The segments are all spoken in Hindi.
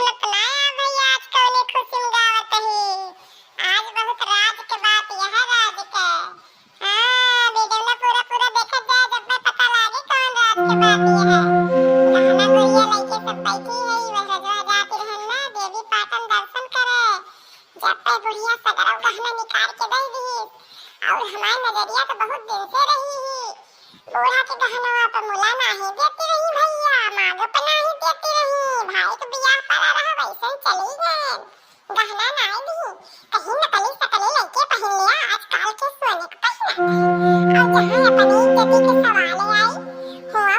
अपनाया भैया आज कौने खुशी में गावत ही। आज बहुत राज के बात यह राज के। वीडियो में पूरा पूरा देखत जाए जब मैं पता लागे कौन राज के बात यह है। गहना गुड़िया लइके सब बैठी है वह रजवा जाती रहन ना देवी पाटन दर्शन करे। जब पे बुढ़िया सगरव गहना निकाल के दे दी और हमारी नजरिया तो बहुत दिन से रही ही। बूढ़ा के गहनवा पे मुला नहीं देती रही भैया, मांग पे नहीं देती रही। भाई तो बियाह पड़ा रहा वैसे चली गए। गहना नहीं दी कहीं नकली सकली लड़के पहन लिया आजकल के सोने के पहना। और जहाँ अपनी इज्जती के सवाल आई हुआ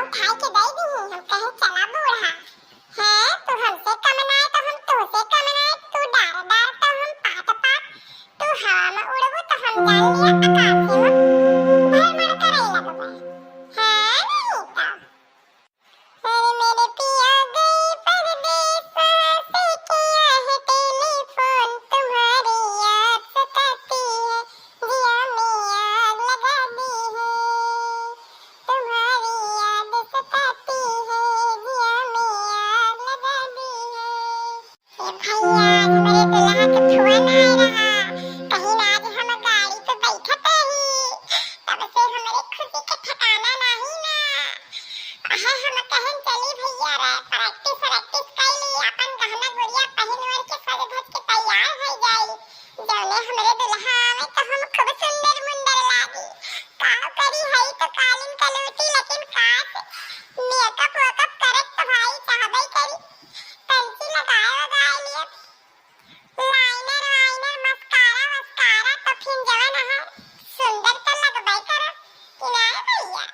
उठा के दे दी। हम कहे चला बूढ़ा है तू हमसे कम नाए तो हम तुझसे कम नाए। तू डार डार तो हम पात पात। तू हवा में उड़बू तो हम जान लिया आकाश में भर मर करे लगबे। मेरे पिया गए परदेस से किया है टेलीफोन तुम्हारी याद सताती है जिया में आग लगा दी है। तुम्हारी याद सताती है जिया में आग लगा दी है। भैया हमारे दुल्हा का धुआं ना रहा कहीं ना आज हम गाड़ी पे बैठते ही तब से हमारे खुशी के ठिकाना नहीं ना। हम कहन चली भैया रे प्रैक्टिस कर ली अपन गहना गुड़िया पहन वर के सज धज के तैयार हो जाई। जौने हमरे दुल्हा आवे तो हम खूब सुंदर मुंदर लागी। काव करी है तो कालीन कलूटी लेकिन काश मेकअप वेकअप करत तो भाई चाहबे करी। पेंसिल लगाए लिए लाइनर वाइनर मस्कारा वस्कारा तो फिर जवन है सुंदर तो लगबे करा कि ना भैया।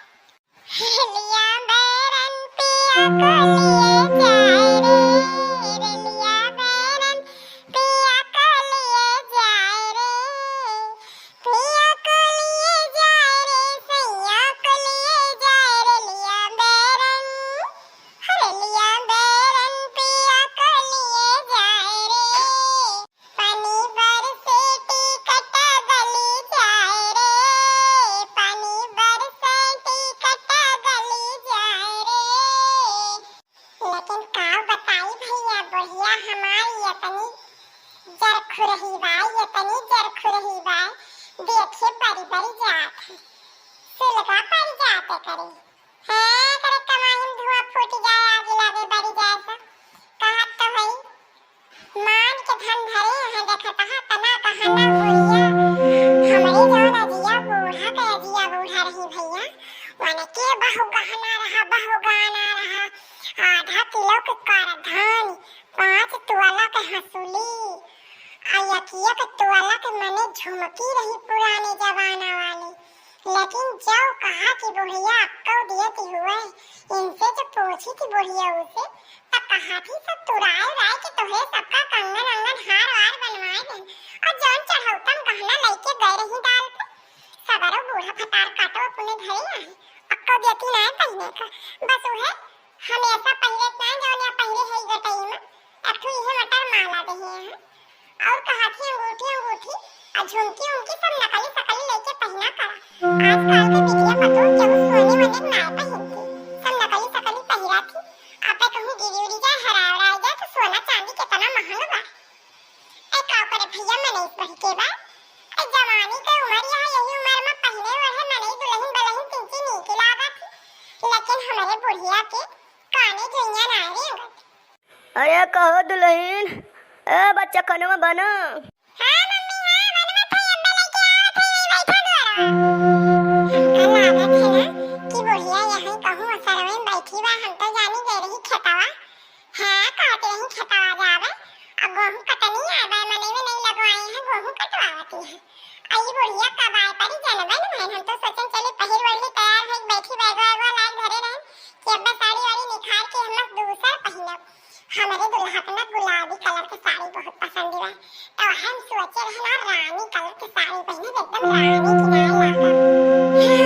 लिया बैरन पिया को लिए जाए रे लिया बैरन पिया को लिए जाए रे पिया को लिए जाए रे सैया को लिए जाए रे लिया बैरन पिया को लिए जाए रे पानी बरसे टिकट गली जाए रे पानी बरसे टिकट गली जाए रे। लेकिन काव बताई भैया बुढ़िया हमारी यतनी जरखुरही बा देखे बड़ी बड़ी जात है सिलका पड़ जाते करी है करे कमाई में धुआं फूट जाए आगे लागे बड़ी जाए सा कहत तो भाई मान के धन धरे हैं देखत हा तना कहना बुढ़िया हमारे जो रजिया बूढ़ा के रजिया बूढ़ा रही भैया वाने के बहु गहना रहा आधा किलो के कारधान 5 तोला के हंसुली अयकिया के तोला के मने झुमकी रही पुराने जमाना वाली। लेकिन जब कहा कि बुढ़िया अक्कौ दियती हुए इनसे जो पूछी थी बुढ़िया उसे तब कहा थी सब तुराए राय के तोहे सबका कंगन अंगन हार वार बनवाए दे और जौन चढ़ौतम गहना लेके गए रही डाल पे सगरो बूढ़ा फटार काटो अपने घरे आए अक्कौ देती ना पहने का बस उहे हमेशा पहले ना जौन या पहले है गटई में अठू इहे मटर माला दही है और कहा थी अंगूठी और झुमकी उनकी सब नकली सकली लेके पहना करा। आजकल के बिटिया पतो जब सोने वने ना पहनती सब नकली सकली पहिरा थी। आपे कहूं गिरी उड़ी जाए हरावड़ा जाए तो सोना चांदी कितना महंगा बा। ए का करे भैया मने इस बही के बा ए जवानी के उम्र यह यही उम्र में पहने वहे मने दुल्हन बलहन तिनकी नीक लागत लेकिन हमारे बुढ़िया के काने जोइया ना रे अंगत। अरे कहो दुल्हन ए बच्चा खाने में बना। हां मम्मी हां मन में थे अब्बा लेके आवत है बैठा दो हमका लागत है ना कि बुढ़िया यहीं कहूं असर में बैठी बा। हम तो जानी गई रही खेतवा हां कहते रही खेतवा जावे अब गेहूं कटनी आवे मने में नहीं लगवाई है गेहूं कटवाती है। आई बुढ़िया कब आए परी जानबे न भाई हम तो सोचन चले पहिर वरली तैयार है बैठी बैगवा लाल घरे रहे कि अब्बा साड़ी वाड़ी निखार के हम दूसर पहिनब। हमारे दुल्हा को ना गुलाबी कलर की साड़ी बहुत पसंद है तो हम सोचे रहे ना रानी कलर की साड़ी पहने एकदम रानी की ना लागा नहीं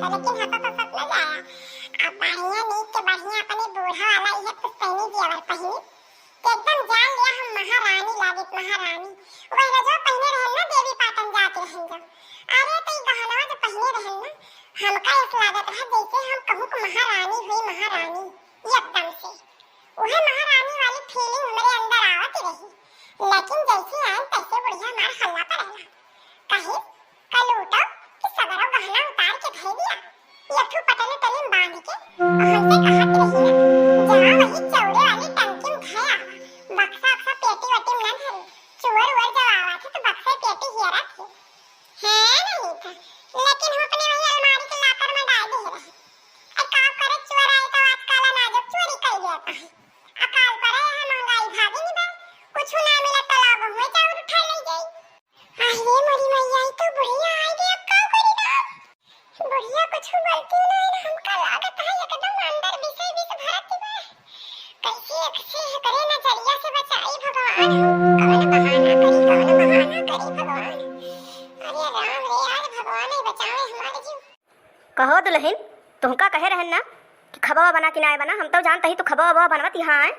तो लेकिन हपा पपा न जाया अब बढ़िया नीक के बढ़िया अपने बूढ़ा वाला ये पुस्तैनी जेवर पहनी तो एकदम जान लिया हम महारानी लागित महारानी वही जो पहने रहे ना देवी पाटन जाते रहे जब अरे तो गहना जो पहने रहे ना हमका इस लागत है जैसे हम कहूं कि महारानी हुई महारानी एकदम से वह महारानी वाली फीलिंग हमारे भगवान कौन बहाना करी भगवान। अरे राम रे यार भगवान ही बचावे हमारे जीव। कहो दुल्हन तुमका कहे रहन ना कि खबवा बना कि ना बना, हम तो जानते ही तू खबवा बनवती हाँ है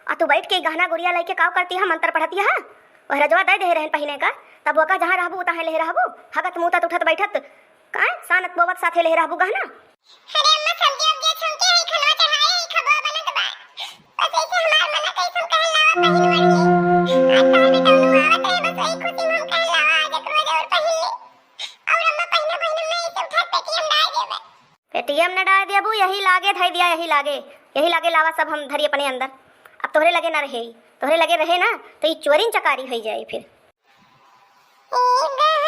और तू बैठ के गहना गुड़िया लेके का करती है, मंत्र पढ़ती है और रजवा दे दे रहन पहिने का, तब वका जहाँ रहबू तहाँ ले रहबू, हगत मुँहत उठत बैठत का सानत बोवत साथे ले रहबू गहना। अरे अम्मा सब्जी अब छमके ही खनवा चढ़ाए ही खबवा बनत बा, बस ऐसे हमार मन कैसन कहलावा पहिन वाली आज तार बेटा नु आवत है, बस वही खुशी में हम कहलावा आज एक रोज और पहिन ले। और अम्मा पहिना में इसे उठा पेटीएम डाल देबे। पेटीएम ने डाल दिया बू, यही लागे धई दिया, यही लागे लावा सब हम धरी अपने अंदर। अब तोहरे लगे ना रहे, तोहरे लगे रहे ना तो ये चोरी चकारी हो जाए फिर। मेरा